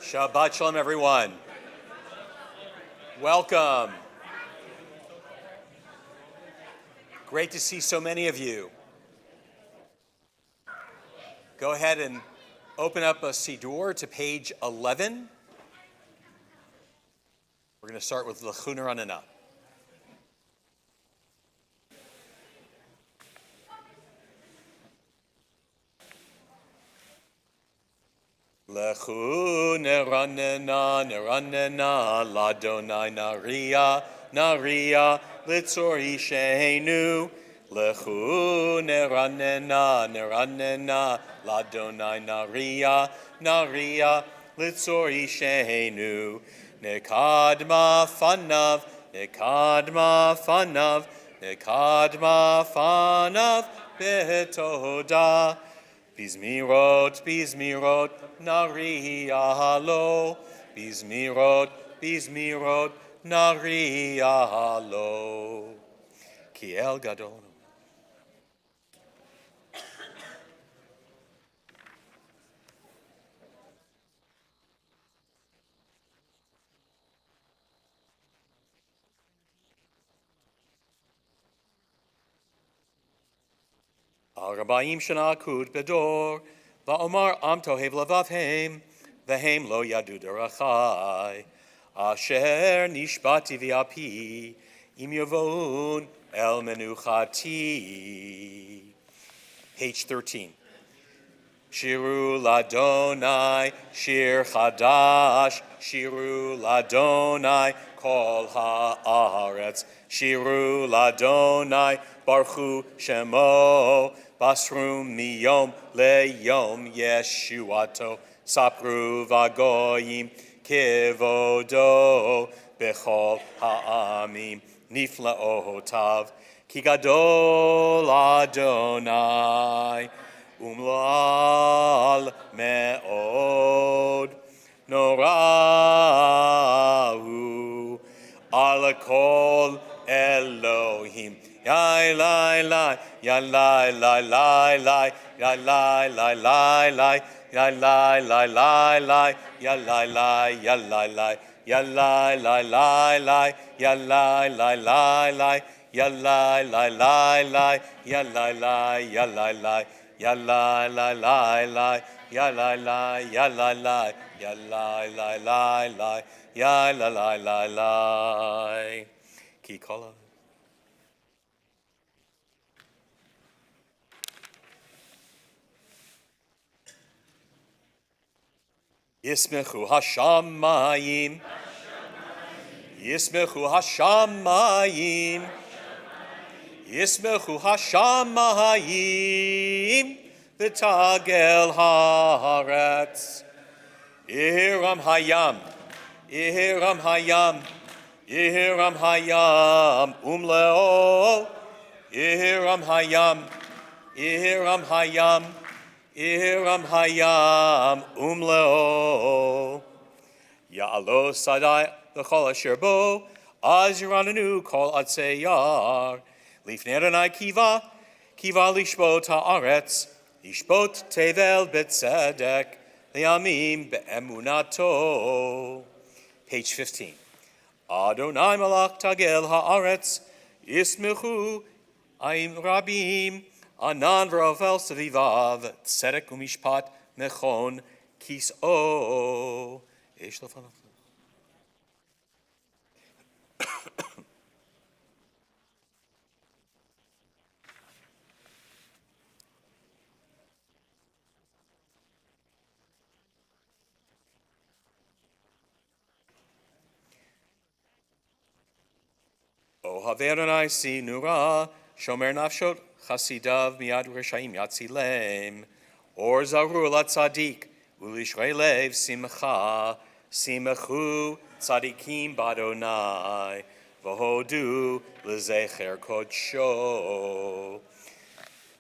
Shabbat shalom, everyone. Welcome. Great to see so many of you. Go ahead and open up a Siddur to page 11. We're going to start with Herzl-Ner on and up. Lechu neranena, neranena, ladonai naria, naria, litzor ishenu. Lechu neranena, neranena, ladonai naria, naria, litzor ishenu. Nekadma fanav, nekadma fanav, nekadma fanav, betoda. Bizmirot, bizmirot, nariyalo. Bizmirot, bizmirot, nariyalo. Kiel gadol. Arbaim shana kud bedor, va'omar am tohev levavhem, vehem lo yadu derachai, asher nishbati v'api, im yavon el menuchati. Page 13. Shiru ladonai, shir chadash, shiru ladonai, kol haaretz, shiru ladonai, baruchu shemo, basrum miyom leyom yeshuato, sapru vagoyim kivodo, bechol ha'amim niflaotav, ki gadol Adonai, umlal me'od, norahu, al kol Elohim. Yai lai lai, ya lai lai lai lai, ya lai lai lai lai, ya lai lai lai lai, ya lai lai, ya lai lai, ya lai lai lai lai, ya lai lai lai lai, ya lai lai lai lai, ya lai lai, ya lai lai, ya lai lai lai lai, ya lai lai, ya lai lai, ya lai lai lai lai, ya lai lai lai lai. Ki kola. Yismechu hashamayim, Yismechu hashamayim, Yismechu hashamayim, v'tagel haaretz. Ihiram hayam, Ihiram hayam, Ihiram hayam, umleo. Ihiram hayam, Ihiram hayam, Iram hayam umleo. Ya'alo sadai l'chol asher bo, az yiranenu kol atzeyar. Lifnei Adonai kiva, kiva lishbot haaretz, lishbot tevel betzedek, liamim be'emunato. Page 15. Adonai malach tagel haaretz, yismechu aim rabim, Anan v'rovel sevivav, tzedek u'mishpat mechon kis'o. Eish lefanav. Ohavei Adonai sinura, shomer nafshot, Chasidav miad reshaim yatzilem, or zaru la tzadik, ulishrei lev simcha, simechu tzadikim badonai, v'hodu lezecher kodsho.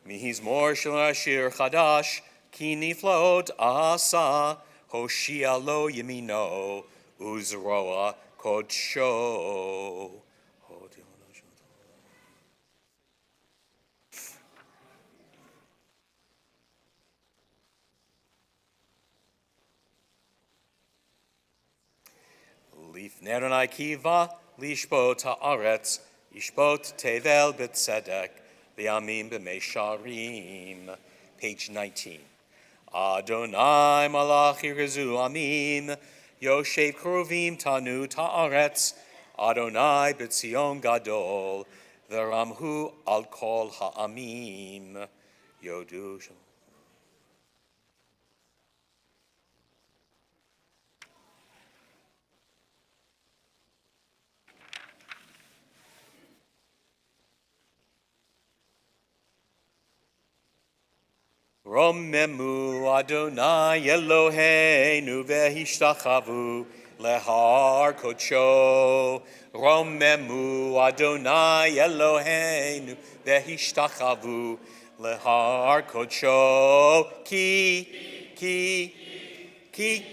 Mihizmor shel ashir chadash, ki niflaot asa, hoshia lo yemino, uzroa kodsho. Adonai kiva lishbot haaretz, yishbot tevel b'tzedek, li'amim b'meisharim. Page 19. Adonai malach yirzu amim, yoshev krovim tanu ta'aretz, Adonai b'tzion gadol, v'ramhu al kol ha'amim. Yodu shalom. Romemu Adonai Eloheinu v'hishtachavu lehar kodsho. Romemu Adonai Eloheinu v'hishtachavu lehar kodsho. Ki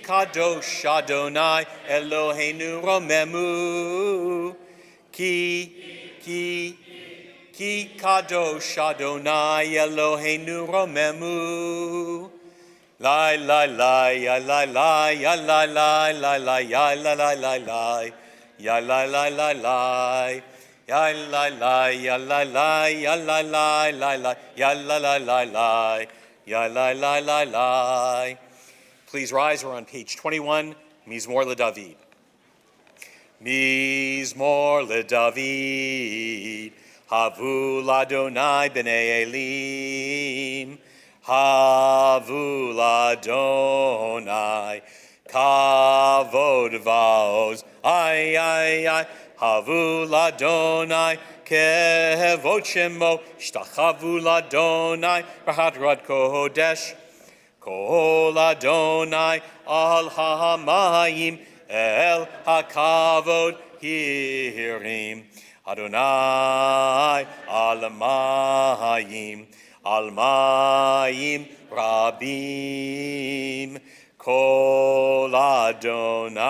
kadosh Adonai Eloheinu romemu. Ki kadosh Adonai Eloheinu romemu. Lai lai lai ya lai lai ya lai lai lai lai ya lai lai lai lai ya lai lai lai lai ya lai lai ya lai lai ya lai lai lai lai ya lai lai lai lai ya lai lai lai lai. Please rise. We're on page 21. Mizmor LeDavid. Mizmor LeDavid. Havu l'Adonai b'nei Elim, Havu l'Adonai, Kavod va'oz, ay, ay, ay, Havu l'Adonai, Kevod shemo, Shtachavu l'Adonai, B'hadrat kodesh, Kol Adonai, al ha'mayim, el ha'kavod hirim. Adonai al-mayim rabim, kol Adonai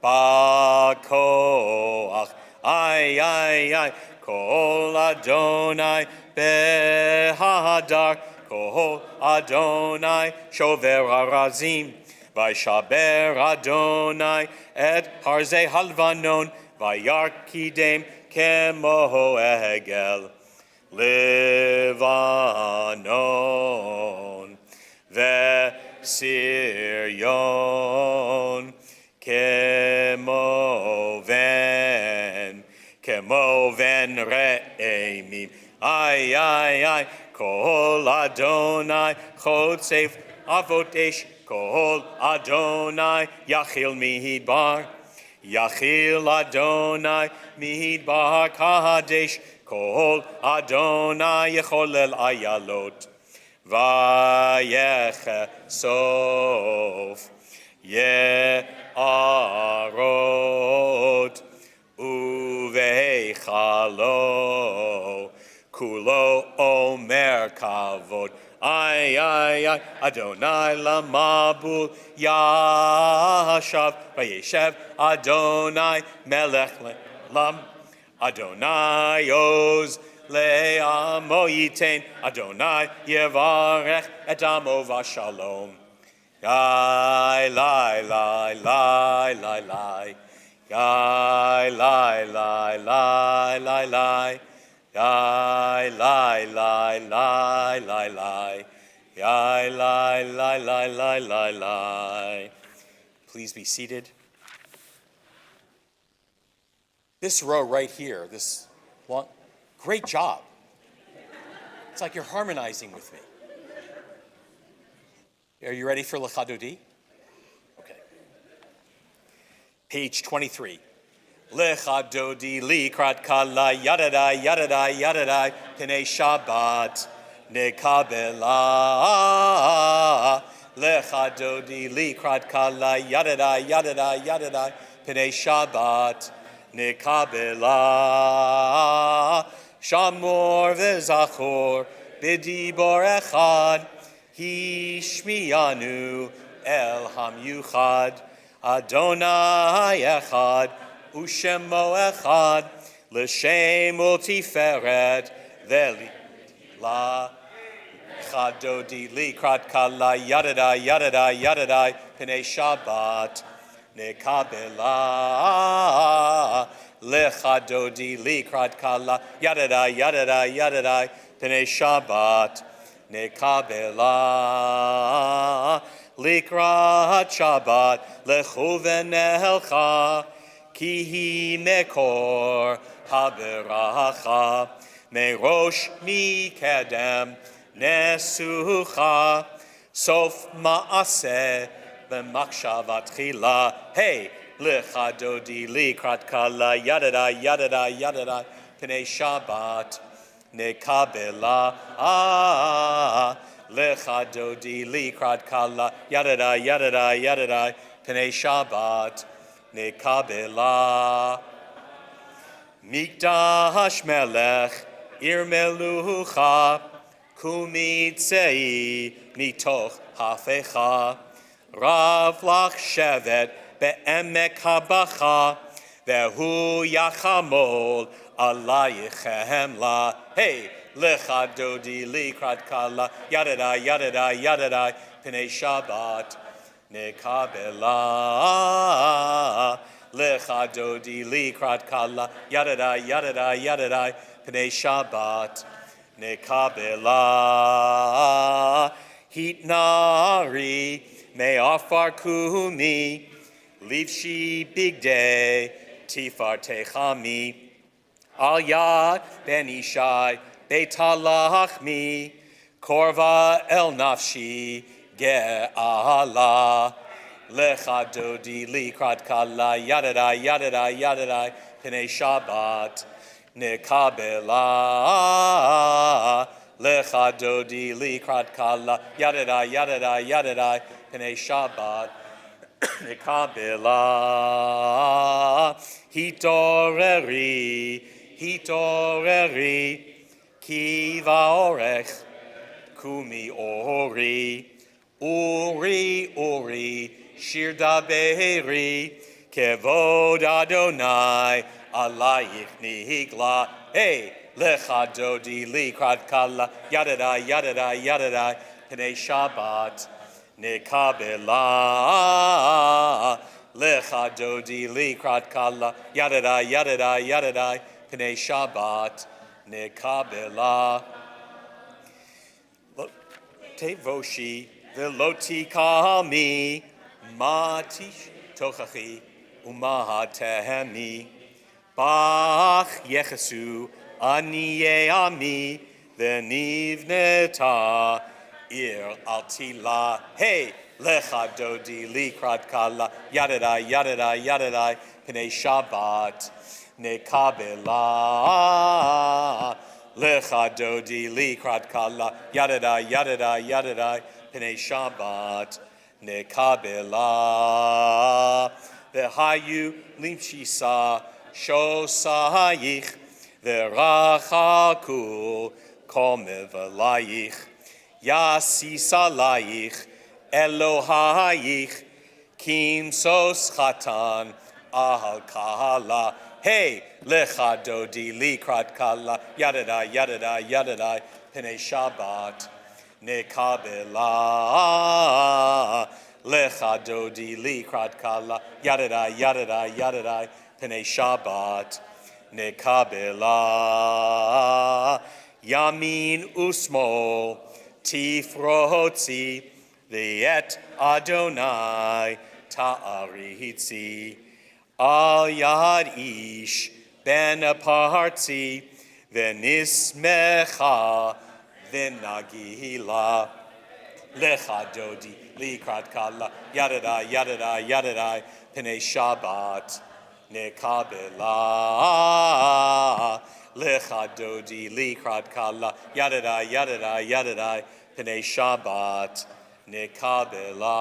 ba'koach, ay, ay, ay, kol Adonai behadar, kol Adonai shover harazim, v'shaber Adonai et harzei halvanon, Vayarkidem kemo egel Levanon Vesiryon kemo ven re'emim, ay, ay, ay, kol Adonai chotzef avotesh, kol Adonai yachil mihidbar, Yachil Adonai midbar kadesh, kol Adonai yecholel ayalot, vayechesof ye'arot uveichalo, kulo omer kavod, ay, ay, ay, Adonai lamabul yashav, vayeshev Adonai melech lam, Adonai oz le'amo yitein, Adonai yevarech et amo v'shalom. Gai lai lai lai lai lai, gai lai lai lai lai lai, gai lai lai lai lai lai, gai lai lai lai lai lai lai. Please be seated. This row right here, this one, great job. It's like you're harmonizing with me. Are you ready for L'chadodi? Okay. Page 23. L'chadodi likrat kala yadadai yadadai yadadai p'nei Shabbat nekabela. L'chadodi likrat kala yadadai yadadai yadadai p'nei Shabbat nekabela. Shamor v'zachor b'dibor echad Hishmiyanu el hamyuchad, Adonai echad, ushemo echad, l'shem ultiferet, veli la chadodi likrat kala yadadai yadadai yadadai p'nei Shabbat nekabela. Lecha dodi likrat kala, yadadai, yadadai, yadadai, pnei Shabbat, nekabela. Likrat Shabbat, lechu v'nelcha, ki hi mekor haberacha, merosh mikedem nesucha, sof ma'aseh b'makshavat chila. Hey, lecha dodi likrat kala, yadadai, yadadai, yadadai, pnei Shabbat, nekabela. Lecha dodi likrat kala, yadadai, yadadai, yadadai, pnei Shabbat, nekabela. Mikdash melech, ir melucha, kumitzei mitoch hafecha, rav lach shevet be'emek habacha, vehu yachamol alayichem la. Hey, lecha dodi likrat kala, yadadai, yadadai, yadadai, pnei Shabbat, nekabela. Lecha dodi likrat kala, yadadai, yadadai, yadadai, pnei Shabbat, nekabela. Hitnari me'afar kumi, livshi bigdei tifar techami, al yad ben ishai betalachmi, korva el nafshi ge'ala. Lecha dodi likrat kala, yadadai, yadadai, yadadai, pnei Shabbat, nekabela. Lecha dodi likrat kala, yadadai, yadadai, yadadai, pnei Shabbat, nekabela. Hitoreri, hitoreri, ki vaorech, kumi ori, uri, uri, shir daberi, kevod Adonai, alayich nihigla. Hey, lecha dodi likrat kala, yadadai, yadadai, yadadai, pnei Shabbat, nekabela. Lecha dodi likrat kala, yadadai, yadadai, yadadai, pnei Shabbat, nekabela. Tevoshi, veloti kami, matish tochachi, umahatehemi, bach yechesu, aniyeami, venivneta, ir altila. Hey, lecha dodi likrat kala, yadadai, yadadai, yadadai, pnei Shabbat, nekabela. Lecha dodi likrat kala, yadadai, yadadai, yadadai, pnei Shabbat, nekabela. V'hayu limshisa shosayich, v'rachaku komevalayich, yasisalayich, Elohayich, kimsos chatan al kala. Hey, lecha dodi likrat kala, yadadai, yadadai, yadadai, pnei Shabbat, nekabela. Lecha dodi likrat kala, yadadai, yadadai, yadadai, pnei Shabbat, nekabela. Yamin usmol, tifrotzi, v'et Adonai ta'aritzi. Al yad ish ben apartzi, v'nismecha v'nagila. Lecha dodi likrat kala, yadadai, yadadai, yadadai, pnei Shabbat, nekabela. Lecha dodi likrat kala, yadadai, yadadai, yadadai, pnei Shabbat, nekabela.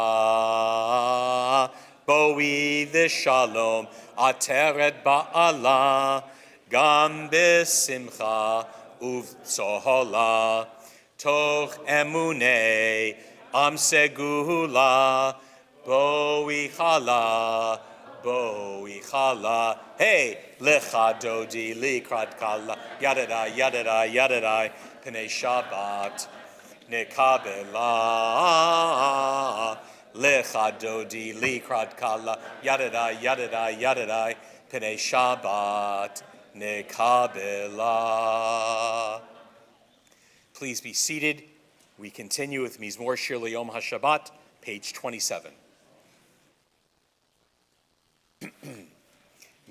Boi v'shalom, ateret ba'ala, gam b'simcha uv'tzohola, toch emunei am segula, boi chala, boi chala. Hey, lecha dodi likrat kala, yadadai, yadadai, yadadai, pnei Shabbat, nekabela. Lecha dodi likrad kala yadadai yadadai yadadai Pnei Shabbat nekabela. Please be seated. We continue with Mizmor Shir L'Yom HaShabbat, page 27.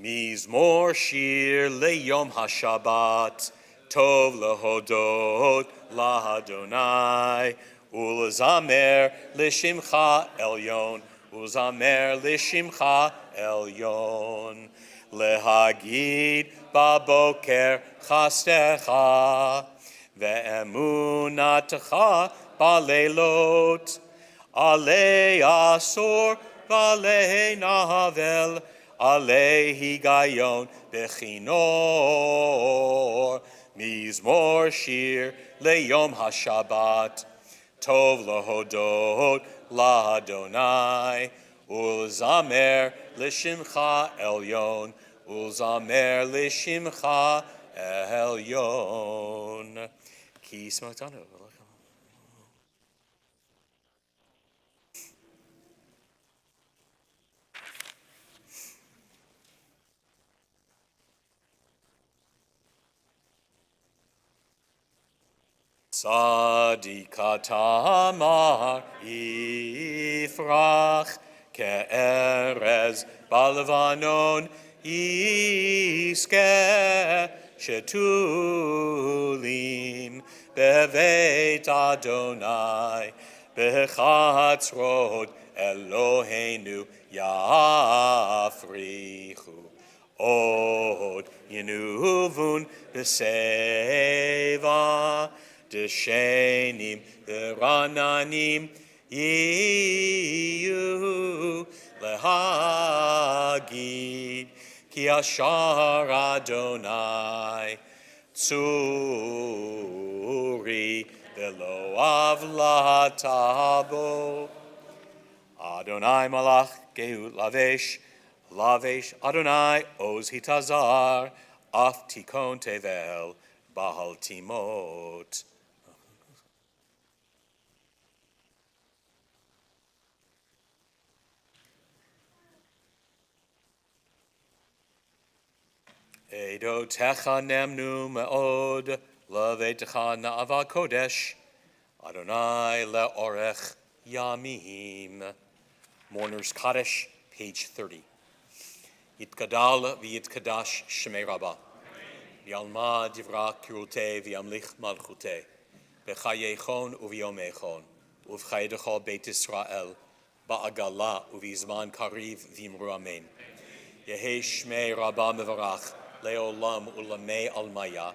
Mizmor Shir L'Yom HaShabbat, Tov Lehodot LaHadonai, Ulezamer L'Shimcha Elyon, Ulezamer L'Shimcha Elyon. Lehagid baboker chastecha ve'emunatecha balelot alei asor balei navel alei higayon bechinor mizmor shir leyom hashabbat tov lahodot lahadonai ulzamer l'shimcha elyon Ulzamer l'shimcha elyon. Ki smotanu. Tzadikata amar ifrach ke'erez balvanon Iske shetulim beveit Adonai bechatzrot Eloheinu yafrichu od yenuvun beseva deshenim berananim yiyu lehagid Ki ashar Adonai tzuri velo avlatabo Adonai malach geut lavesh lavesh Adonai oz hitazar af tikon tevel bahal timot. Eidotecha nemnu me'od, levetecha na'ava kodesh, Adonai le'orech yamim. Mourner's Kaddish, page 30. Yitgadal v'yitkadash shemei rabbah. V'yalma divra kirute v'yamlich malchute. B'chayechon u'v'yomechon. U'v'chayedecha beit Yisrael. Ba'agala u'v'yizman kariv v'imru amen. Yehi shmei rabbah mevarach. Leolam ulamei almaya,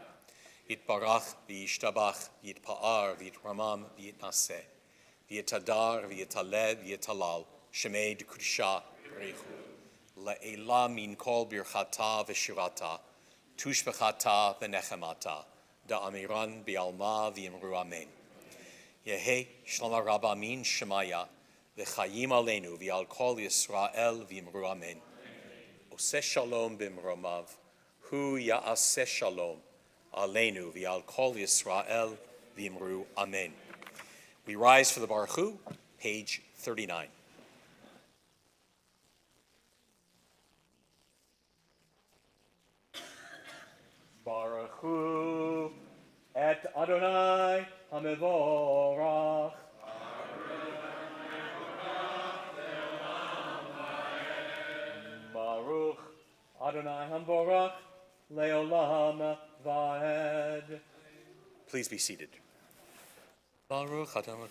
yitbarach v'yishtabach, yitpa'ar v'yitramam v'yitnaseh, v'yitadar v'yitaled v'yitalal, shemei d'kudisha b'reichu, le'ela min kol birchata v'shirata, tushbechata v'nechemata, da'amiran bi'alma v'yimru amen. Yehi shlama rabba min shemaya, v'chayim aleinu v'yal kol Yisrael v'yimru amen. Oseh shalom b'mromav, Hu ya'aseh shalom, aleinu v'al kol Yisrael v'imru amen. We rise for the Baruch Hu, page 39. Baruch Hu et Adonai hamevorach. Baruch Adonai hamevorach. Leolam vaed. Please be seated. Baruch Adonai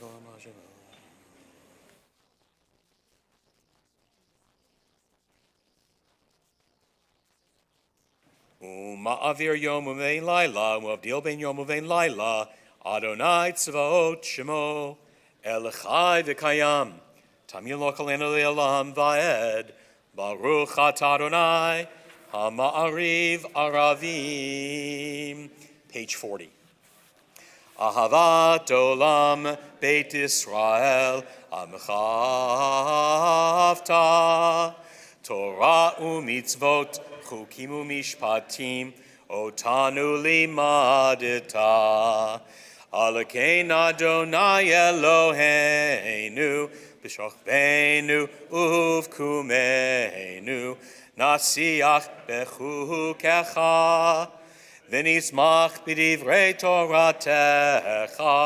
Ma'avir yom uvein laila, u'avdil ben yom uvein laila, Adonai tzvaot shemo, elchai v'kayam, tamil lo kalenu le'olam vaed, Baruch atah Adonai, Ha'ma'ariv aravim. Page 40. Ahavat olam beit Yisrael amchavta Torah u'mitzvot chukim u'mishpatim otanu limadeta Alakein Adonai Eloheinu b'shochvenu uvkumeinu, nasiach bechukecha, v'nismach b'divrei Toratecha,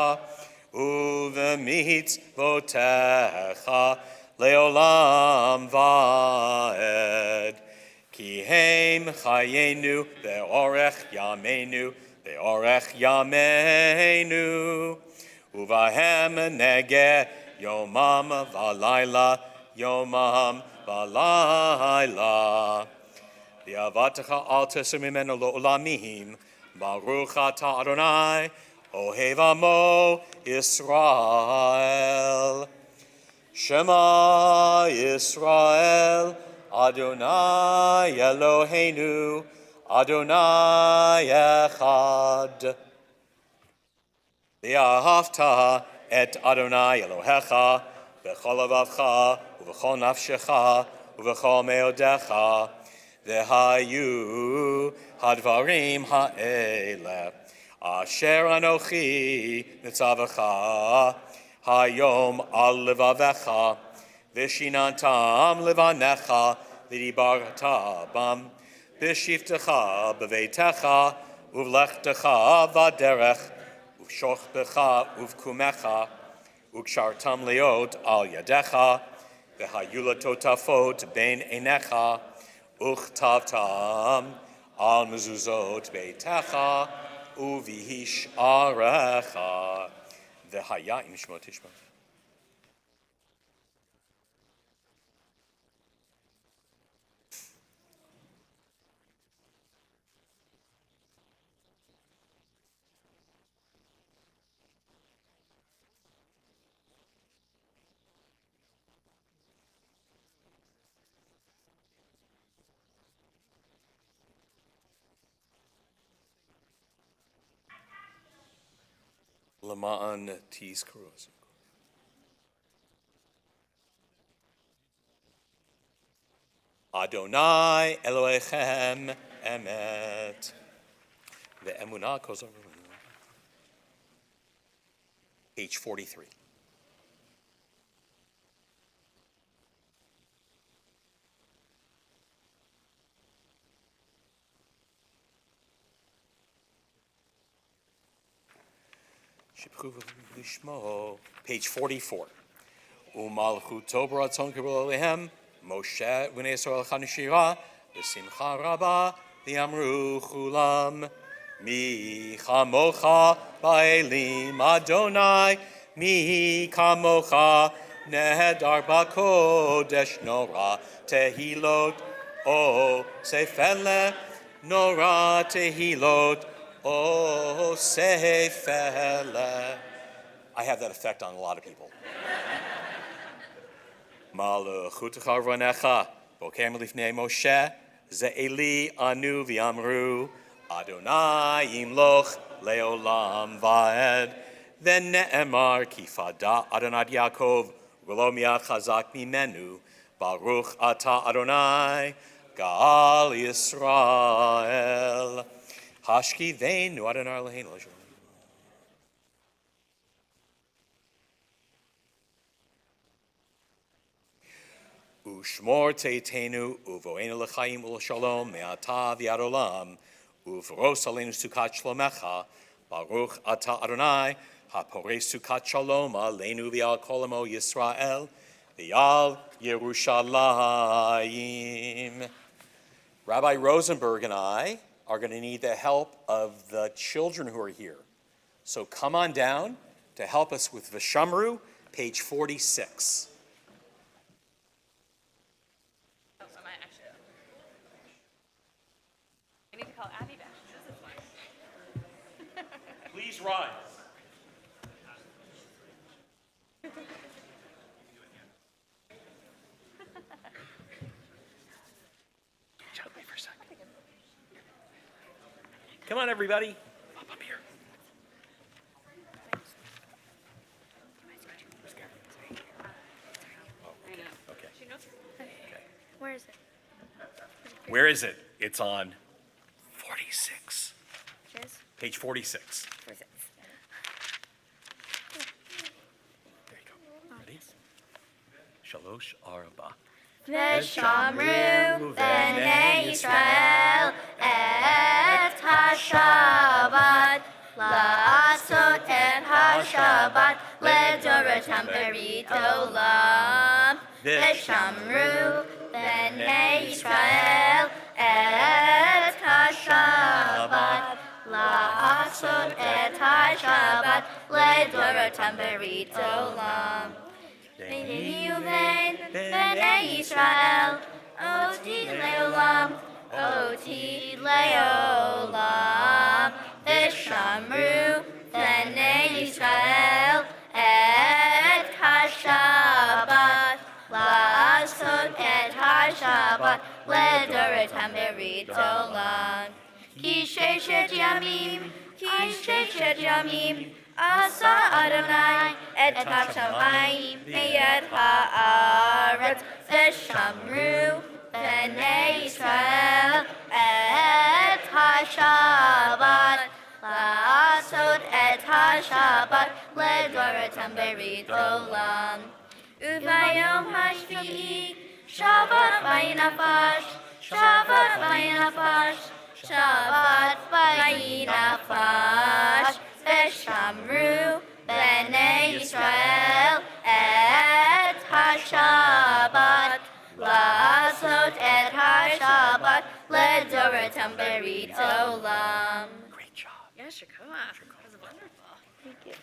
uv'mitzvotecha, leolam va'ed. Ki heim chayenu ve'orech yameinu, ve'orech yameinu, uvahem nege yomam v'alayla, yomam v'alayla. V'avatecha al tesur mimenu lo'olamim, baruch ata Adonai, ohev amo Yisrael. Shema Yisrael, Adonai Eloheinu, Adonai Echad. V'ahavta et Adonai Elohecha, b'chol levavcha, u'v'chol nafshecha, u'v'chol meodecha, v'hayu hadvarim ha'ele, asher anochi nitzavacha, hayom al levavecha, v'shinantam levanecha, v'dibarta bam, v'shiftecha b'veitecha, uv'lechtecha v'derech, uv'shochbecha uv'kumecha, u'kshartam leot al yadecha, v'hayula totafot ben einecha, uchtavtam al mezuzot beitecha, uvihish arecha. V'haya im shmo tishma. Lama'an tis kurus. Adonai Elohechem emet. Ve'emunah goes over. Page 43. Page 44. Umalchuto b'ratzon kibul alehem, Moshe v'nei Yisrael chanishira, v'simcha rabba, v'yamru chulam, mi chamocha ba'elim Adonai, mi kamocha nehedar b'kodesh nora tehilot, o sefele nora tehilot, oh, sefele. I have that effect on a lot of people. Malchutecha ronecha, bokem lifnei Moshe, ze'eli anu v'yamru, Adonai imloch leolam va'ed, v'ne'emar kifada Adonai Yaakov, v'lo mi'at chazak mimenu, baruch ata Adonai, Gal Yisrael. Hashki veinu Adonai Eloheinu l'shalom. Ushmor teitenu uvoenu l'chaim u'l'shalom me'ata v'ad olam uvros aleinu sukat shlomecha baruch ata Adonai hapores sukat shalom aleinu v'al kol amo Yisrael v'al Yerushalayim. Rabbi Rosenberg and I are going to need the help of the children who are here. So come on down to help us with Vishamru, page 46. I need to call Abby back. Please rise. Gently for a second. Come on, everybody. Up here. Okay. Where is it? Where is it? It's on 46. Yes. Page 46. Where is it? There you go. Ready? Shalosh Arba. ושמרו בני ישראל את השבת, לעשות את השבת לדורתם ברית עולם. ושמרו בני ישראל את השבת, לעשות את השבת לדורתם ברית עולם. ויהיו בין בני ישראל אותי לעולם, אותי לעולם. ושמרו בני ישראל את השבת, לעשות את השבת לדורתם ברית עולם. כי ששת ימים עשה אדוני את השמיים ואת הארץ, ושמרו בני ישראל את השבת, לעשות את השבת לדורתם ברית עולם. וביום השביעי שבת וינפש, שבת וינפש, שבת וינפש. ושמרו בני ישראל את השבת, לעשות את השבת לדורתם ברית עולם. Great job. Yeah, Shakoma. That was wonderful. Thank you.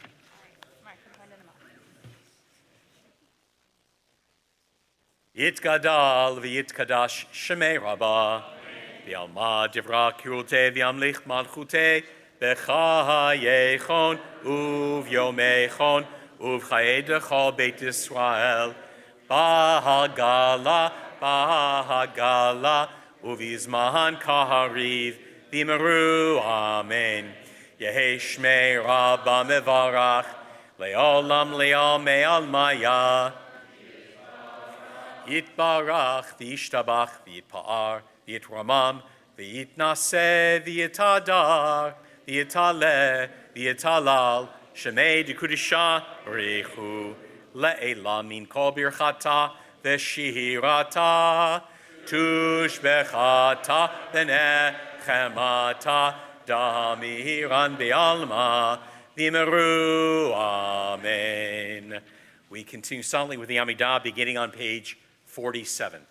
Mark, put hand in the mouth. Yitgadal v'yitkadash shemei Rabbah. V'alma divra kirute v'yamlich malchute. B'chayechon uvyomechon uvchayedecha Beit Yisrael. Bahagala uvizman kahariv v'meru amen. Yehi shmei Rabbah mevarach le'olam le'amei almaya. Yitbarach v'yishtabach v'yitpa'ar v'yitramam v'yitnaseh v'yitadar v'yitaleh v'yitalal shemei dekudisha richu le'elam min kol birchata v'shirata tushbechata v'nechemata damiran be'alma v'meru amen. We continue silently with the Amidah beginning on page 47.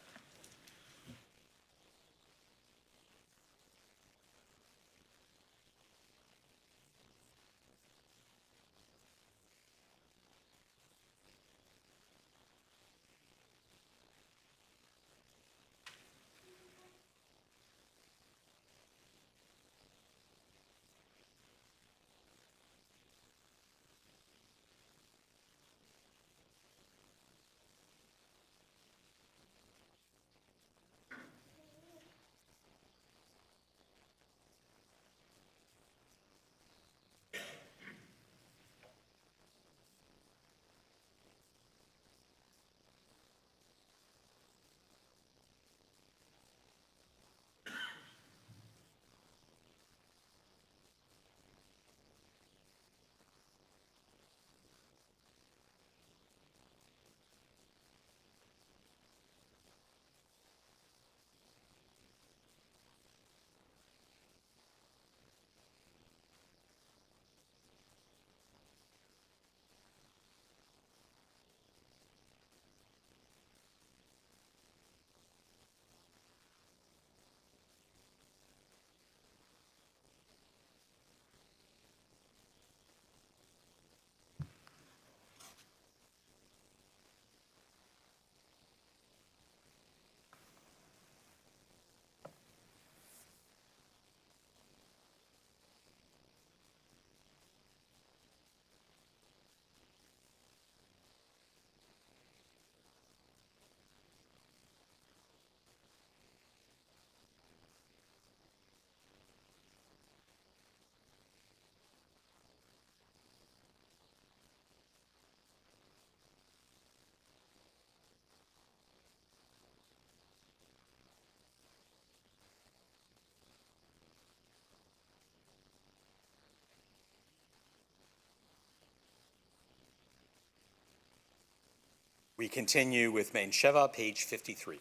We continue with Main Sheva, page 53.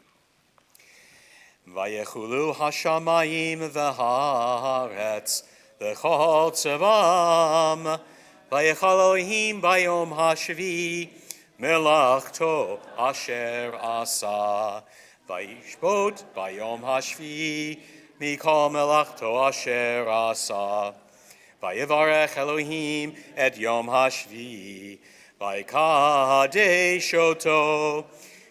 Vayechulu hashamayim v'haaretz v'chol tzevam vayechal Elohim bayom hashvi melachto asher asa vayishbot bayom hashvi mikol melachto asher asa vayevarech Elohim et yom hashvi vaykadesh oto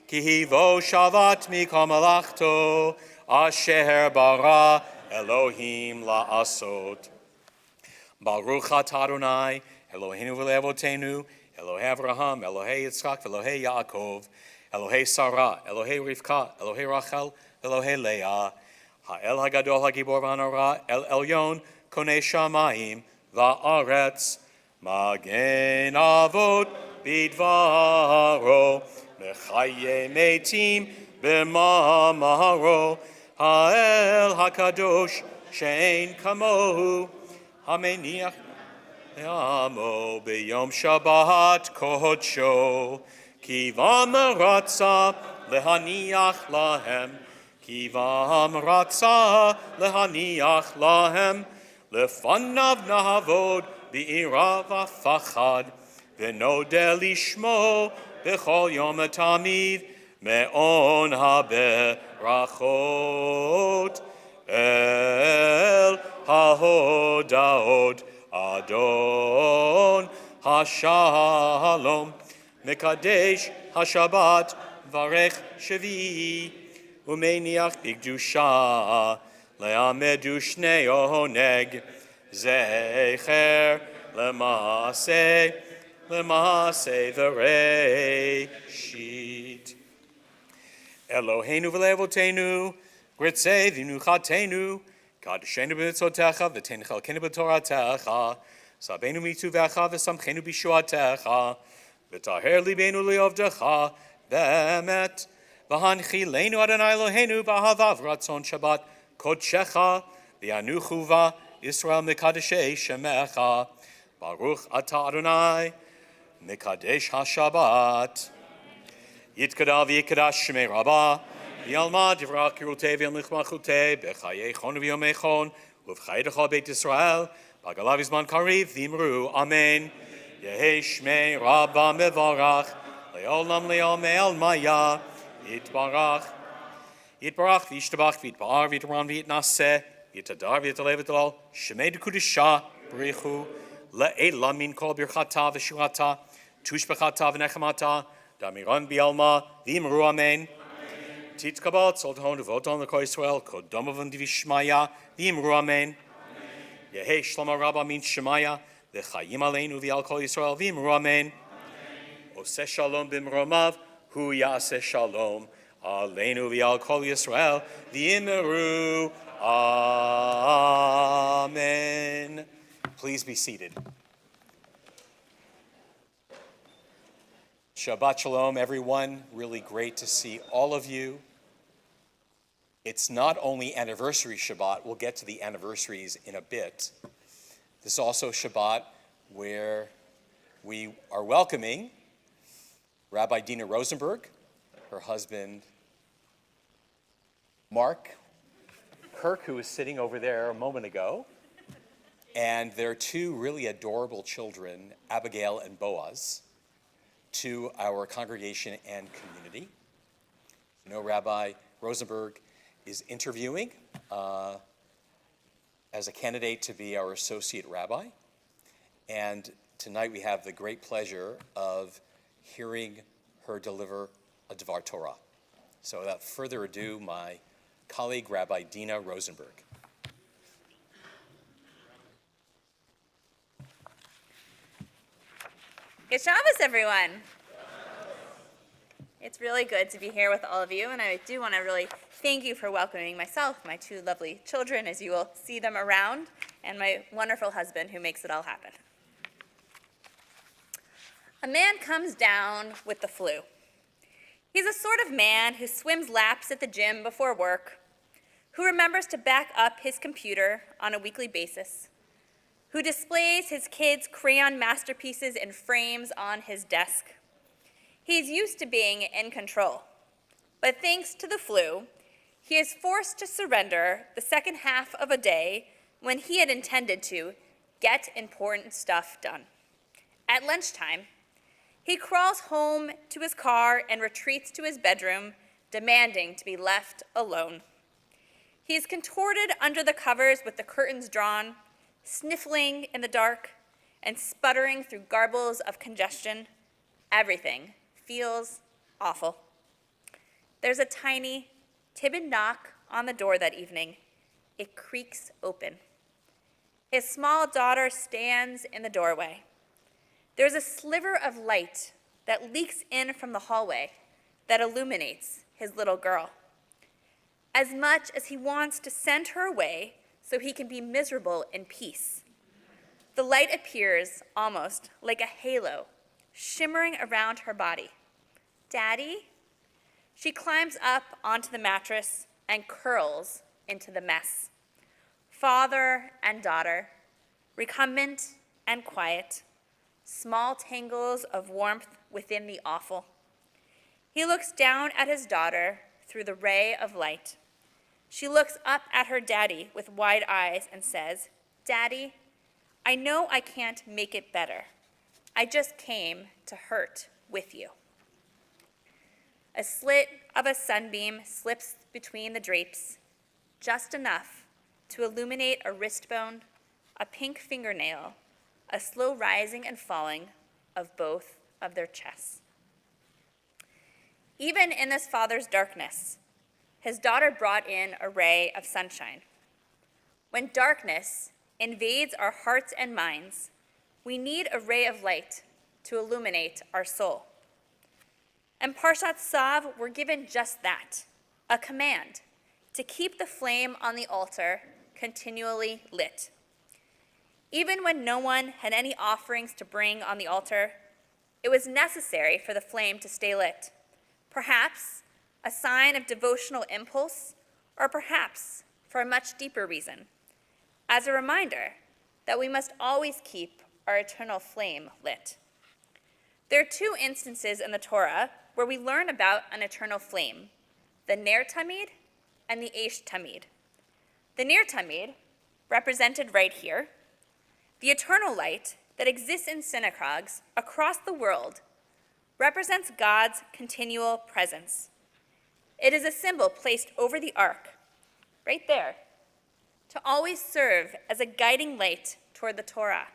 ki hivo shavat mikol melachto asher bara Elohim la'asot. Baruch atah Adonai Eloheinu v'le'avotenu Elohei Avraham, Elohei Yitzchak, Elohei Yaakov, Elohei Sarah, Elohei Rivka, Elohei Rachel, Elohei Leah, Ha'el HaGadol HaGibor VaHanora, El Elyon, Konei Shamayim, Va'aretz, Magen Avot, Bidvaro, Mechaye Metim, B'mamaro, Ha'el HaKadosh, She'en Kamohu, Hameniach, Amo b'yom Shabbat kodsho, kivam ratza lehaniach lahem, kivam ratza lehaniach lahem, lefanav nahavod bi'ira v'fachad, v'nodeh lishmo b'chol yom tamid, me'on ha'berachot, el ha'hodaot, Adon Hashalom Mekadesh Hashabbat Varech Shvi Umeniach Bigdusha Leamedu Shnei Oneg Zecher Lemase V'Reishit Eloheinu v'Leavotenu Gritzei V'Nuchatenu Kadeshenu b'mitzotecha v'tein chalkenu b'toratecha Sabenu mitzuvecha v'samchenu b'shuatecha v'taher libenu li'ovdecha v'emet v'hanchilenu Adonai Eloheinu b'ahavav ratzon Shabbat kodshecha v'yanu chuva Yisrael mikadeshei shemecha Baruch atah Adonai mikadesh haShabbat Yitkadal v'yikadash shmei rabbah Yalma divrach kirutei v'yamlichmachutei b'chayei chon v'yomei chon uv'chayei dechol beit Yisrael b'agalav yizman kariv v'imru Amen Yehi shmei Rabba mevarach le'olam le'omei almaya yitbarach v'yishtabach v'yitbar v'yitran v'yitnaseh v'yitadar v'yitalev v'yitolol shmei d'kudisha b'richu le'elam min kol birchata v'shuata tushbechata v'nechamata damiran b'yalma v'imru Amen Titkabot, Soltahon, Voton, the Koisrael, Kodomovan Divishmaya, Vimru Amen. Yehe Shlomo Rabba means Shemaya, the Chayim Aleinu, the Al Kol Yisrael, Vimru Amen. Ose Shalom Bimromav, Hu Yase Shalom, Aleinu, the Al Kol Yisrael, Vimru Amen. Please be seated. Shabbat Shalom, everyone. Really great to see all of you. It's not only anniversary Shabbat, we'll get to the anniversaries in a bit. This is also Shabbat where we are welcoming Rabbi Dina Rosenberg, her husband Mark Kirk, who was sitting over there a moment ago, and their two really adorable children, Abigail and Boaz, to our congregation and community. You know, Rabbi Rosenberg is interviewing as a candidate to be our associate rabbi. And tonight we have the great pleasure of hearing her deliver a Dvar Torah. So without further ado, my colleague, Rabbi Dina Rosenberg. Good Shabbos, everyone. It's really good to be here with all of you, and I do want to really thank you for welcoming myself, my two lovely children, as you will see them around, and my wonderful husband who makes it all happen. A man comes down with the flu. He's a sort of man who swims laps at the gym before work, who remembers to back up his computer on a weekly basis, who displays his kids' crayon masterpieces in frames on his desk. He's used to being in control, but thanks to the flu, he is forced to surrender the second half of a day when he had intended to get important stuff done. At lunchtime, he crawls home to his car and retreats to his bedroom, demanding to be left alone. He is contorted under the covers with the curtains drawn, sniffling in the dark and sputtering through garbles of congestion. Everything feels awful. There's a tiny, timid knock on the door that evening. It creaks open. His small daughter stands in the doorway. There's a sliver of light that leaks in from the hallway that illuminates his little girl. As much as he wants to send her away so he can be miserable in peace, the light appears almost like a halo shimmering around her body. Daddy? She climbs up onto the mattress and curls into the mess. Father and daughter, recumbent and quiet, small tangles of warmth within the awful. He looks down at his daughter through the ray of light. She looks up at her daddy with wide eyes and says, "Daddy, I know I can't make it better. I just came to hurt with you." A slit of a sunbeam slips between the drapes, just enough to illuminate a wrist bone, a pink fingernail, a slow rising and falling of both of their chests. Even in this father's darkness, his daughter brought in a ray of sunshine. When darkness invades our hearts and minds, we need a ray of light to illuminate our soul. And Parshat Tzav, we're given just that, a command to keep the flame on the altar continually lit. Even when no one had any offerings to bring on the altar, it was necessary for the flame to stay lit. Perhaps a sign of devotional impulse, or perhaps for a much deeper reason, as a reminder that we must always keep our eternal flame lit. There are two instances in the Torah where we learn about an eternal flame, the Ner Tamid and the Eish Tamid. The Ner Tamid, represented right here, the eternal light that exists in synagogues across the world, represents God's continual presence. It is a symbol placed over the ark, right there, to always serve as a guiding light toward the Torah.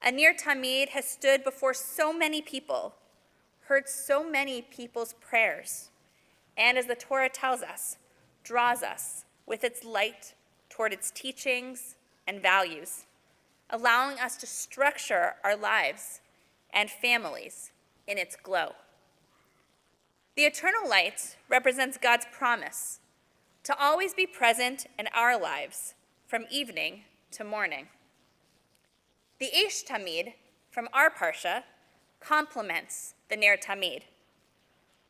A Ner Tamid has stood before so many people, heard so many people's prayers, and as the Torah tells us, draws us with its light toward its teachings and values, allowing us to structure our lives and families in its glow. The eternal light represents God's promise to always be present in our lives from evening to morning. The Eish Tamid from our Parsha complements the Ner Tamid.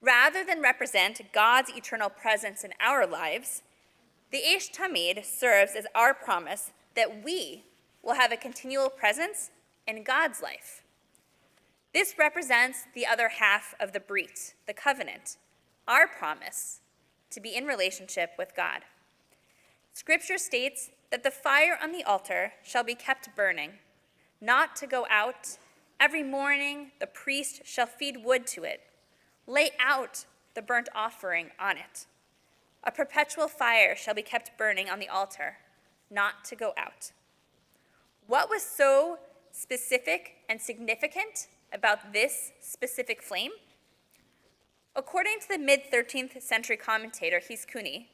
Rather than represent God's eternal presence in our lives, the Eish Tamid serves as our promise that we will have a continual presence in God's life. This represents the other half of the Brit, the covenant, our promise to be in relationship with God. Scripture states that the fire on the altar shall be kept burning, not to go out. Every morning the priest shall feed wood to it, lay out the burnt offering on it. A perpetual fire shall be kept burning on the altar, not to go out. What was so specific and significant about this specific flame? According to the mid-13th century commentator Herzl-Ner,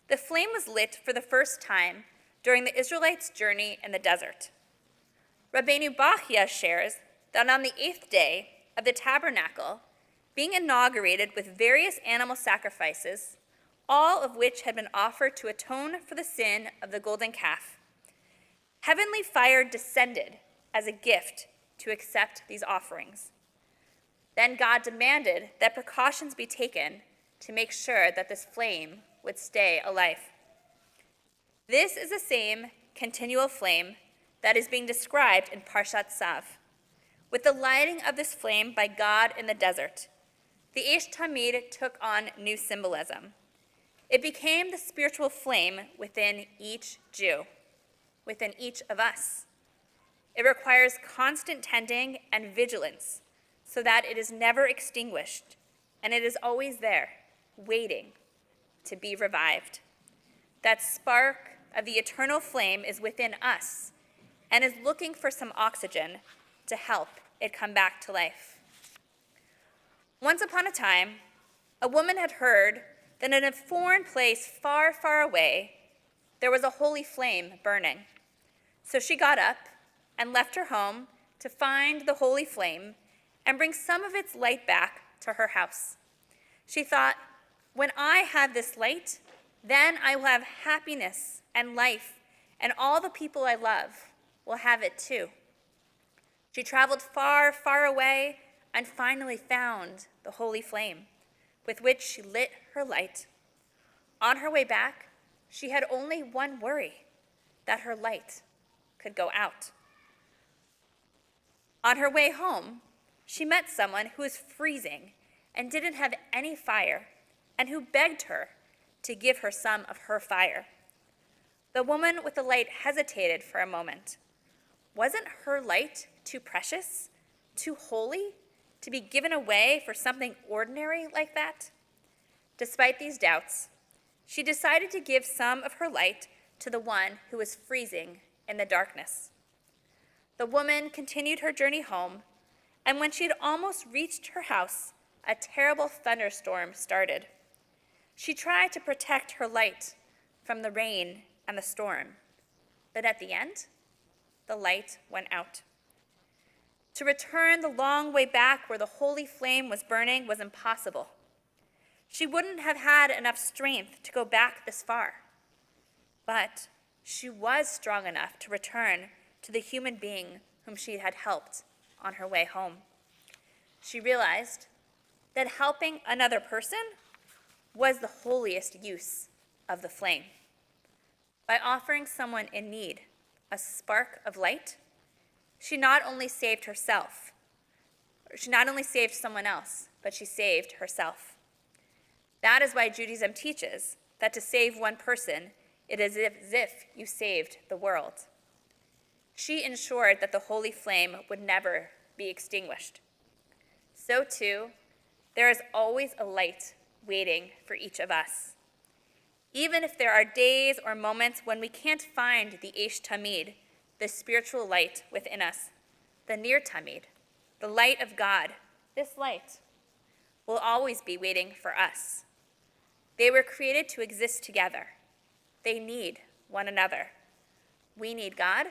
the flame was lit for the first time during the Israelites' journey in the desert. Rabbeinu Bachya shares that on the 8th day of the tabernacle, being inaugurated with various animal sacrifices, all of which had been offered to atone for the sin of the golden calf, heavenly fire descended as a gift to accept these offerings. Then God demanded that precautions be taken to make sure that this flame would stay alive. This is the same continual flame that is being described in Parshat Tzav. With the lighting of this flame by God in the desert, the Eish Tamid took on new symbolism. It became the spiritual flame within each Jew, within each of us. It requires constant tending and vigilance so that it is never extinguished, and it is always there, waiting to be revived. That spark of the eternal flame is within us and is looking for some oxygen to help it come back to life. Once upon a time, a woman had heard that in a foreign place far, far away, there was a holy flame burning. So she got up and left her home to find the holy flame and bring some of its light back to her house. She thought, when I have this light, then I will have happiness and life, and all the people I love will have it too. She traveled far, far away and finally found the holy flame with which she lit her light. On her way back, she had only one worry, that her light could go out. On her way home, she met someone who was freezing and didn't have any fire, and who begged her to give her some of her fire. The woman with the light hesitated for a moment. Wasn't her light too precious, too holy, to be given away for something ordinary like that? Despite these doubts, she decided to give some of her light to the one who was freezing in the darkness. The woman continued her journey home, and when she had almost reached her house, a terrible thunderstorm started. She tried to protect her light from the rain and the storm, but at the end, the light went out. To return the long way back where the holy flame was burning was impossible. She wouldn't have had enough strength to go back this far, but she was strong enough to return to the human being whom she had helped on her way home. She realized that helping another person was the holiest use of the flame. By offering someone in need a spark of light, she not only saved herself, she not only saved someone else, but she saved herself. That is why Judaism teaches that to save one person, it is as if you saved the world. She ensured that the holy flame would never be extinguished. So too, there is always a light waiting for each of us. Even if there are days or moments when we can't find the Eish Tamid, the spiritual light within us, the Ner Tamid, the light of God, this light will always be waiting for us. They were created to exist together. They need one another. We need God,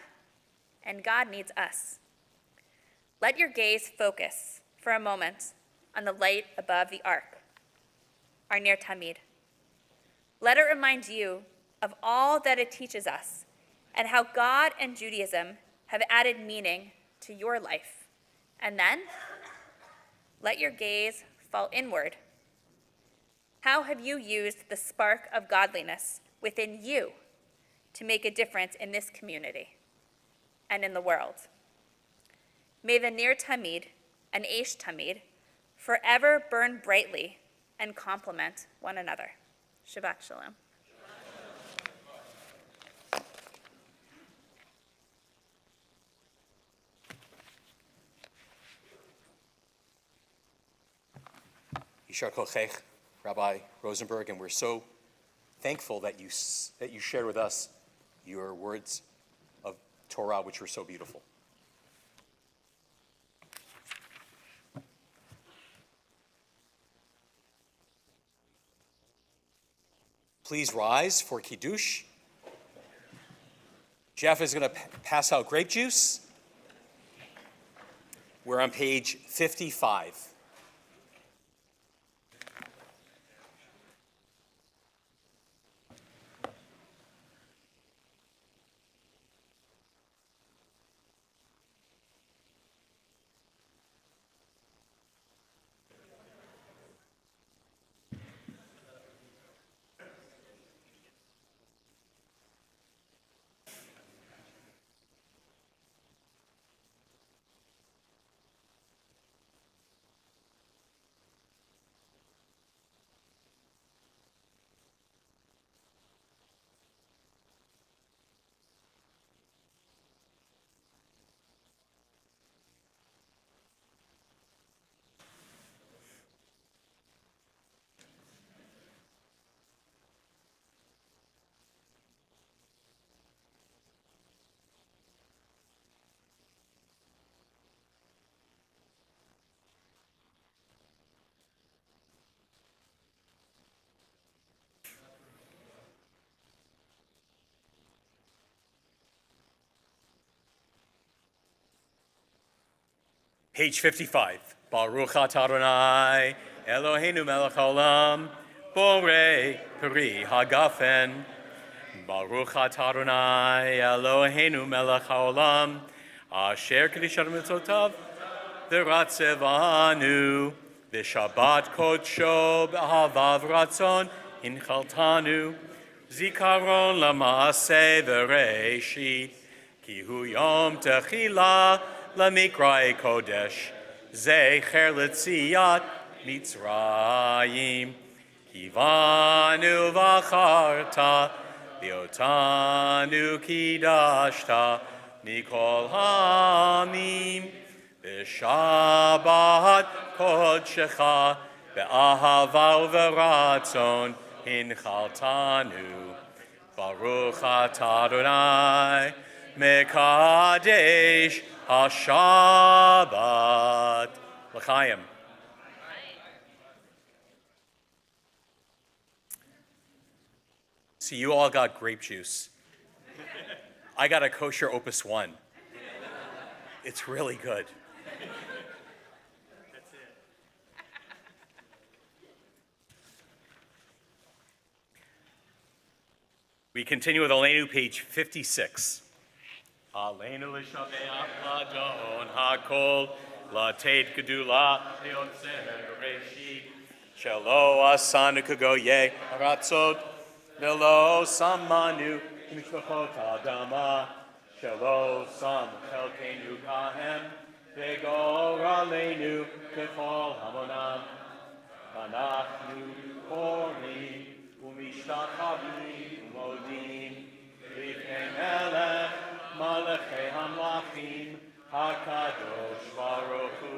and God needs us. Let your gaze focus for a moment on the light above the ark, our Ner Tamid. Let it remind you of all that it teaches us and how God and Judaism have added meaning to your life. And then, let your gaze fall inward. How have you used the spark of godliness within you to make a difference in this community and in the world? May the Ner Tamid and Eish Tamid forever burn brightly and complement one another. Shabbat Shalom. Yishar Kochech, Rabbi Rosenberg, and we're so thankful that you shared with us your words of Torah, which were so beautiful. Please rise for Kiddush. Jeff is going to pass out grape juice. We're on page 55. Page 55. Baruch atah Adonai, Eloheinu melech haolam, borei peri hagafen. Baruch atah Adonai, Eloheinu melech haolam, asher kedishanu mitzotav, v'ratzevanu, v'shabbat kodsho b'ahavav ratzon, hinchaltanu, zikaron lamaaseh v'reishit, ki hu yom techila lamikra'e kodesh, zecher l'tziyat Mitzrayim, kivanu v'acharta, v'otanu kidashta, mikol hamim, v'shabbat kodshecha, v'ahava v'ratzon, hinchaltanu. Baruch atah Adonai, mekadesh ha-Shabbat. L'chaim. See, you all got grape juice. I got a kosher Opus 1. It's really good. That's it. We continue with Aleinu, page 56. Aleinu l'shabeach l'adon hakol, l'teit gedula le'otzer reshit, shelo asanu kagoye haratzot, velo samanu mishpachot adama, shelo sam chelkeinu kahem, v'gor aleinu kechol hamonam, anachnu korim umishtachavim umodim, lifnei melech malachei hamlachim hakadosh baruch hu,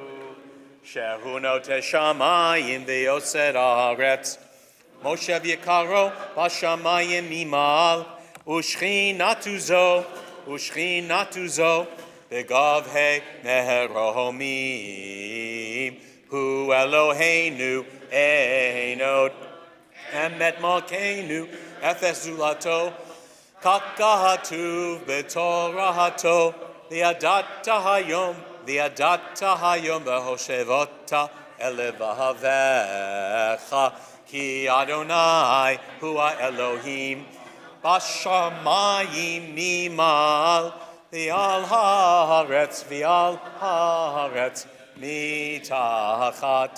shehu noteh shamayim v'yosed haaretz, Moshe v'yikaro b'shamayim mimal, ushchinatu zo b'gavhei meheromim, hu Eloheinu einod, emet malkeinu efes zulato, kakahatuv b'torahato, v'yadata hayom v'hoshevota elevahavecha, ki Adonai hua Elohim, bashamayim mimal, v'al haaretz mitachat,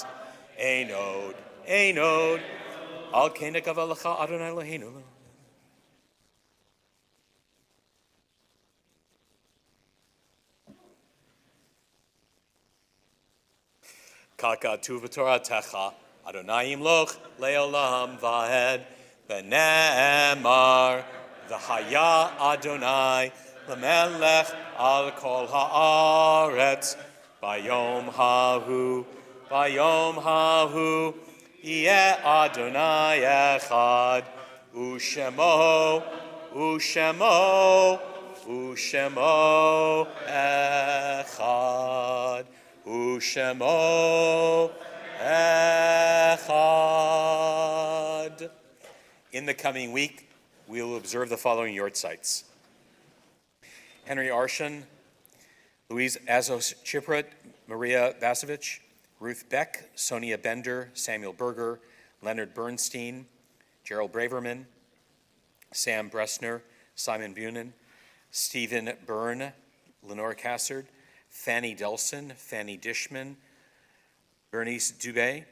einod, al kenekav alecha Adonai Eloheinu. Kakatu v'toratecha, Adonai yimloch le'olam va'ed, v'ne'emar, v'haya Adonai, l'melech al kol ha'aretz, bayom hahu, yeh Adonai echad, u'shemo echad, u'shemo echad. In the coming week, we will observe the following yortzites: Henry Arshan, Louise Azos Chipret, Maria Vasovich, Ruth Beck, Sonia Bender, Samuel Berger, Leonard Bernstein, Gerald Braverman, Sam Bressner, Simon Bunin, Stephen Byrne, Lenore Cassard, Fanny Delson, Fanny Dishman, Bernice Dubé,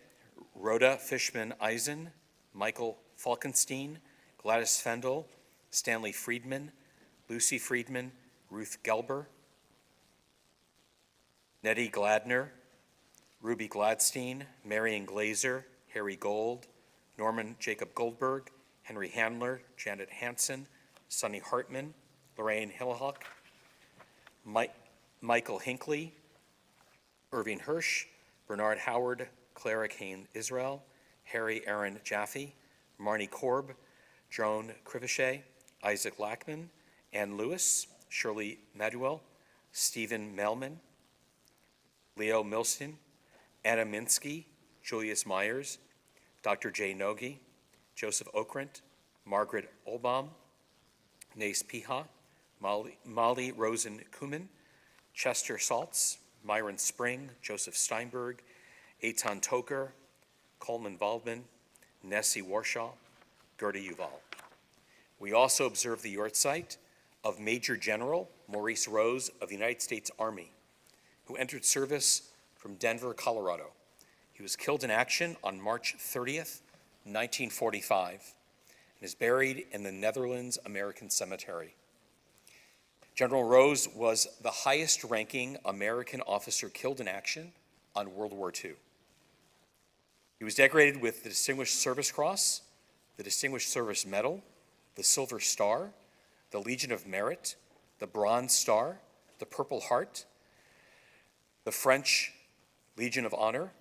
Rhoda Fishman Eisen, Michael Falkenstein, Gladys Fendel, Stanley Friedman, Lucy Friedman, Ruth Gelber, Nettie Gladner, Ruby Gladstein, Marion Glazer, Harry Gold, Norman Jacob Goldberg, Henry Handler, Janet Hansen, Sonny Hartman, Lorraine Hillhock, Michael Hinckley, Irving Hirsch, Bernard Howard, Clara Kane Israel, Harry Aaron Jaffe, Marnie Korb, Joan Crivichet, Isaac Lackman, Ann Lewis, Shirley Maduel, Stephen Melman, Leo Milston, Anna Minsky, Julius Myers, Dr. Jay Nogi, Joseph Okrent, Margaret Olbaum, Nace Piha, Molly Rosen Kuman, Chester Saltz, Myron Spring, Joseph Steinberg, Eitan Toker, Coleman Waldman, Nessie Warshaw, Gerda Yuval. We also observe the yahrzeit of Major General Maurice Rose of the United States Army, who entered service from Denver, Colorado. He was killed in action on March 30th, 1945, and is buried in the Netherlands American Cemetery. General Rose was the highest-ranking American officer killed in action on World War II. He was decorated with the Distinguished Service Cross, the Distinguished Service Medal, the Silver Star, the Legion of Merit, the Bronze Star, the Purple Heart, the French Legion of Honor,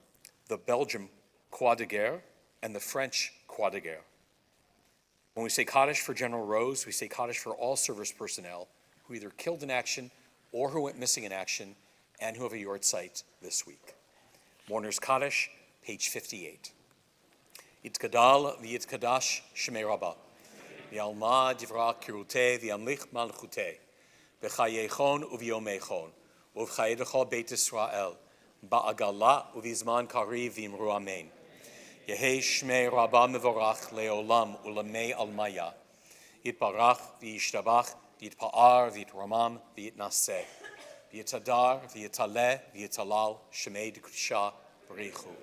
the Belgium Croix de Guerre, and the French Croix de Guerre. When we say Kaddish for General Rose, we say Kaddish for all service personnel who either killed in action or who went missing in action and who have a yahrzeit this week. Mourner's Kaddish, page 58. Yitkadal v'yitkadash shemei Rabbah. V'alma divra kiruteh v'yamlich malchuteh. V'chayechon uv'yomechon. Uv'chayedecho Beit Yisrael. Ba'agala uv'izman kariv v'imru amen. Yehei shmei Rabbah mevorach leolam ulamei almaya. Yitbarach v'yishtabach v'yitpa'ar v'yitramam v'yitnaseh. V'yitadar v'yitaleh v'yitalal shemei d'kusha b'richu.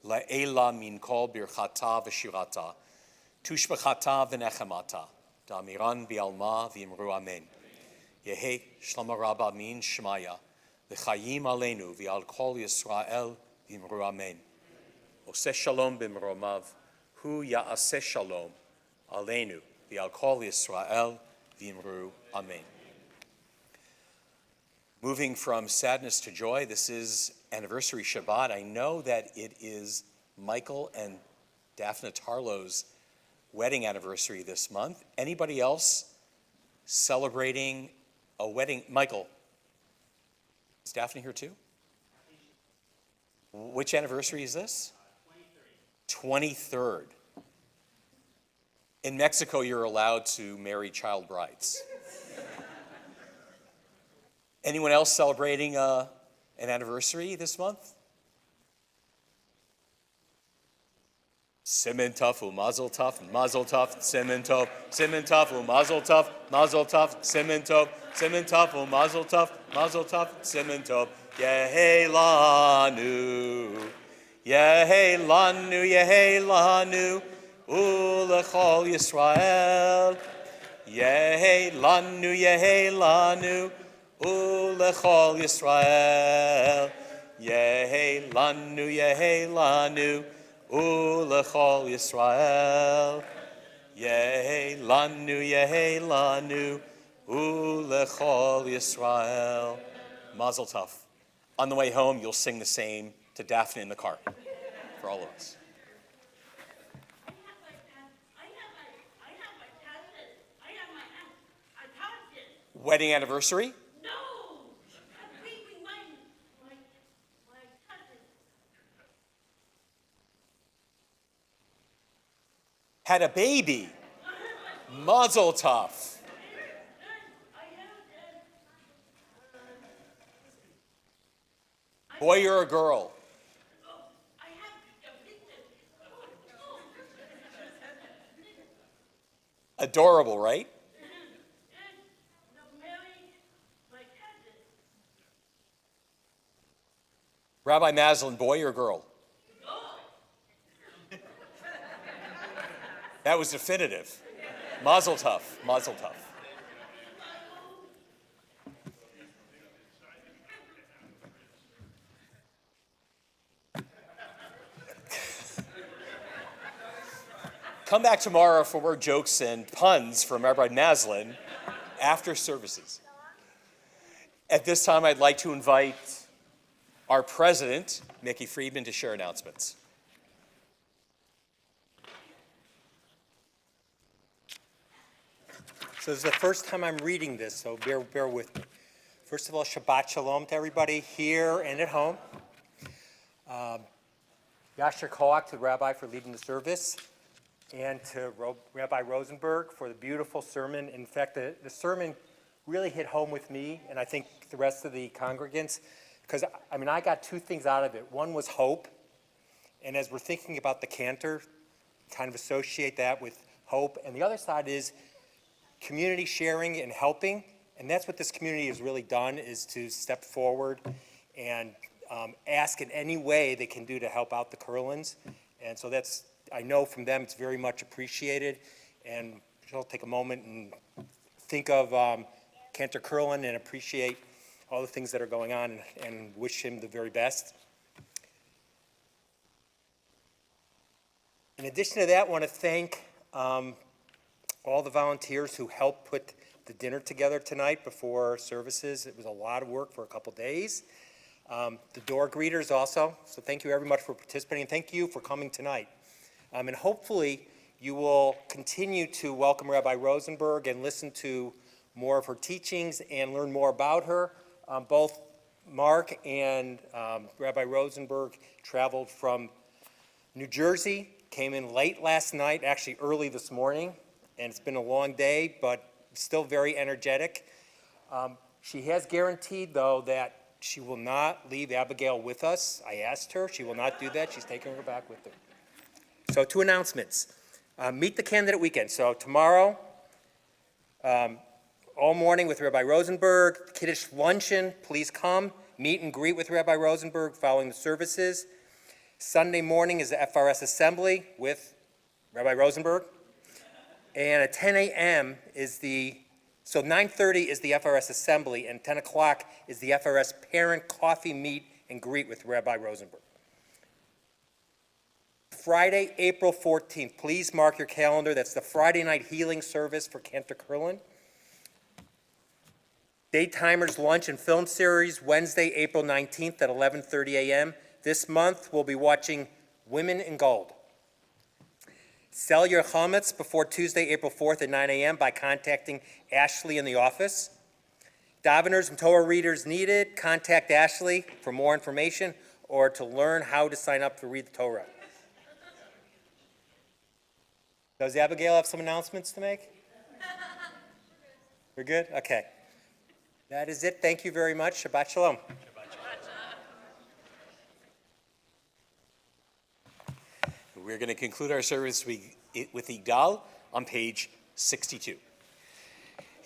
La'ela min kol birchata v'shirata. Tushbachata v'nechemata, da'amiran bi'alma v'imru amen. Yehi shlama rabba min shmaya, v'chayim aleinu v'al kol Yisrael v'imru amen. Oseh shalom b'mromav, hu ya'aseh shalom aleinu v'al kol Yisrael v'imru amen. Moving from sadness to joy, this is anniversary Shabbat. I know that it is Michael and Daphne Tarlow's wedding anniversary this month. Anybody else celebrating a wedding? Michael, is Daphne here too? Which anniversary is this? 23rd. In Mexico, you're allowed to marry child brides. Anyone else celebrating an anniversary this month? Simen Tov, Mazel Tov, Mazel Tov, Simen Tov, Simen Tov, Mazel Tov, Mazel Tov, Simen Tov, Simen Tov, Mazel Tov, Mazel Tov, Simen Tov. Yehei lanu, Yehei lanu, Yehei lanu, ulechol Yisrael. Yehei lanu, Yehei lanu, ulechol Yisrael. Yehei lanu, Yehei lanu, ulechol Yisrael. Yehei lanu, ulechol Yisrael. Mazel tov. On the way home, you'll sing the same to Daphne in the car for all of us. Wedding anniversary? Had a baby. Mazel tov. Boy or a girl? Adorable, right? Rabbi Maslin, boy or girl? That was definitive. Mazel tov, mazel tov. Come back tomorrow for more jokes and puns from Rabbi Maslin after services. At this time, I'd like to invite our president, Mickey Friedman, to share announcements. So this is the first time I'm reading this, so bear with me. First of all, Shabbat Shalom to everybody here and at home. Yasher Koach to the Rabbi for leading the service, and to Rabbi Rosenberg for the beautiful sermon. In fact, the sermon really hit home with me, and I think the rest of the congregants, because, I mean, I got two things out of it. One was hope, and as we're thinking about the cantor, kind of associate that with hope. And the other side is community sharing and helping, and that's what this community has really done, is to step forward and ask in any way they can do to help out the Curlins. And so that's, I know from them it's very much appreciated, and I'll take a moment and think of Cantor Curlin and appreciate all the things that are going on and wish him the very best. In addition to that, I want to thank all the volunteers who helped put the dinner together tonight before services. It was a lot of work for a couple days. The door greeters also, so thank you very much for participating, and thank you for coming tonight. And hopefully you will continue to welcome Rabbi Rosenberg and listen to more of her teachings and learn more about her. Both Mark and Rabbi Rosenberg traveled from New Jersey, came in late last night, actually early this morning, and it's been a long day, but still very energetic. She has guaranteed, though, that she will not leave Abigail with us. I asked her. She will not do that. She's taking her back with her. So 2 announcements. Meet the Candidate Weekend. So tomorrow, all morning with Rabbi Rosenberg, Kiddush luncheon, please come. Meet and greet with Rabbi Rosenberg following the services. Sunday morning is the FRS Assembly with Rabbi Rosenberg. And at 10 a.m. so 9:30 is the FRS Assembly, and 10 o'clock is the FRS Parent Coffee Meet and Greet with Rabbi Rosenberg. Friday, April 14th, please mark your calendar. That's the Friday night healing service for Cantor Curlin. Daytimers Lunch and Film Series, Wednesday, April 19th at 11:30 a.m. This month, we'll be watching Women in Gold. Sell your chametz before Tuesday, April 4th at 9 a.m. by contacting Ashley in the office. Daveners and Torah readers needed, contact Ashley for more information or to learn how to sign up to read the Torah. Does Abigail have some announcements to make? We're good? Okay. That is it. Thank you very much. Shabbat Shalom. We're going to conclude our service with Igdal on page 62.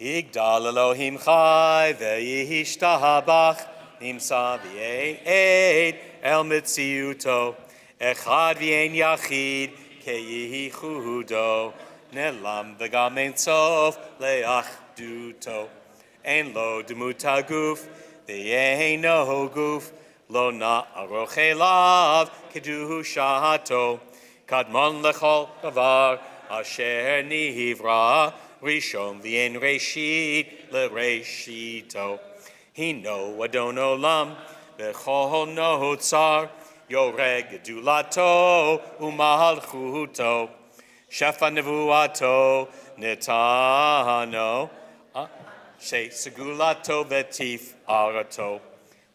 Igdal Elohim Chai ve'yishtabach nimsa v'ye'ed el mitziuto echad v'yein yachid ke'yichudo nelam v'gam ein sof le'achduto ein lo demut haguf v'ye'eino guf lo na'aroch elav kedushato Kadmon lechol davar asher nivra rishon v'en reshit lereshito hino adon olam bechol notzar yoreg gedulato umalchuto shefa nevuato netano she segulato vetif arato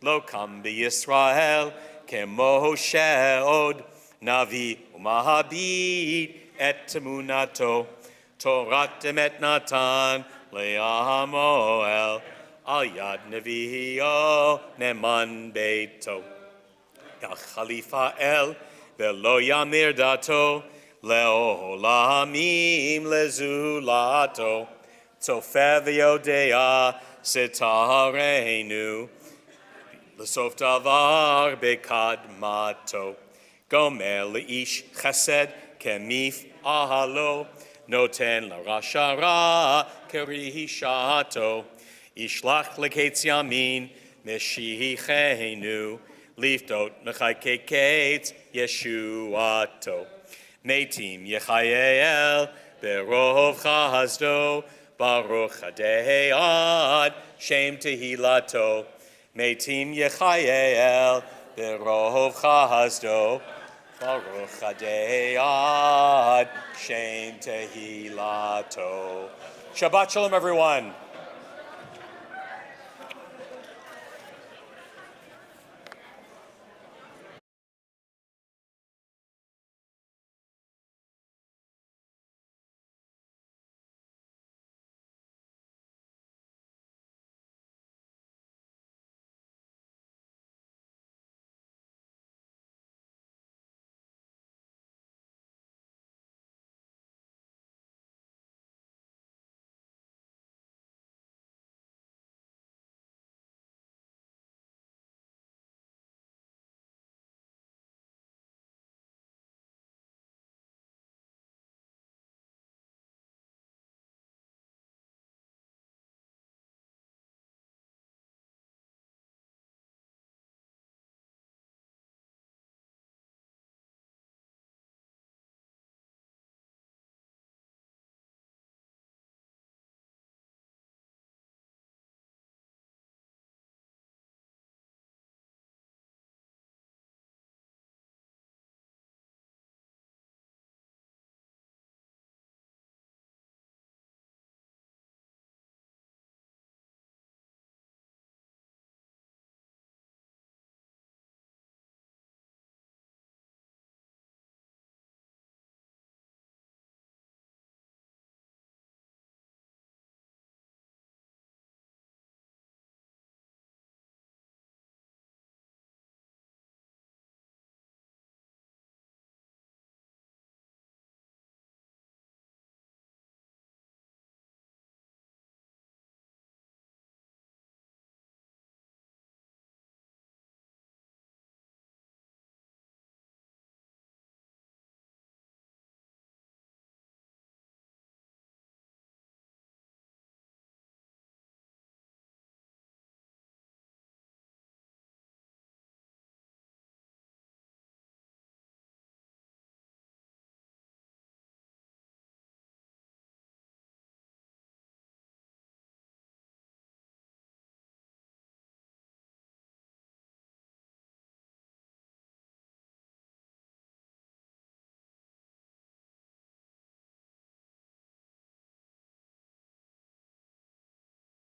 lo kam b'Yisrael kemo sheod Navi umahabid et temunato Torat emet natan le'amoel al yad nevi'o neman beito Yachalifa el velo yamir dato le'olamim lezulato Tzofeh v'yodea sitarenu L'sof davar bekadmato Gomer le'ish chesed kemif ahalo noten l'rashara kerihishato ishlach leketz yamin meshichenu liftot nechaykeketz yeshuato metim yechayel berov chazdo baruch adehad shem tehilato metim yechayel berov chazdo Baruch Adeyad, Shem Tehilato. Shabbat Shalom, everyone.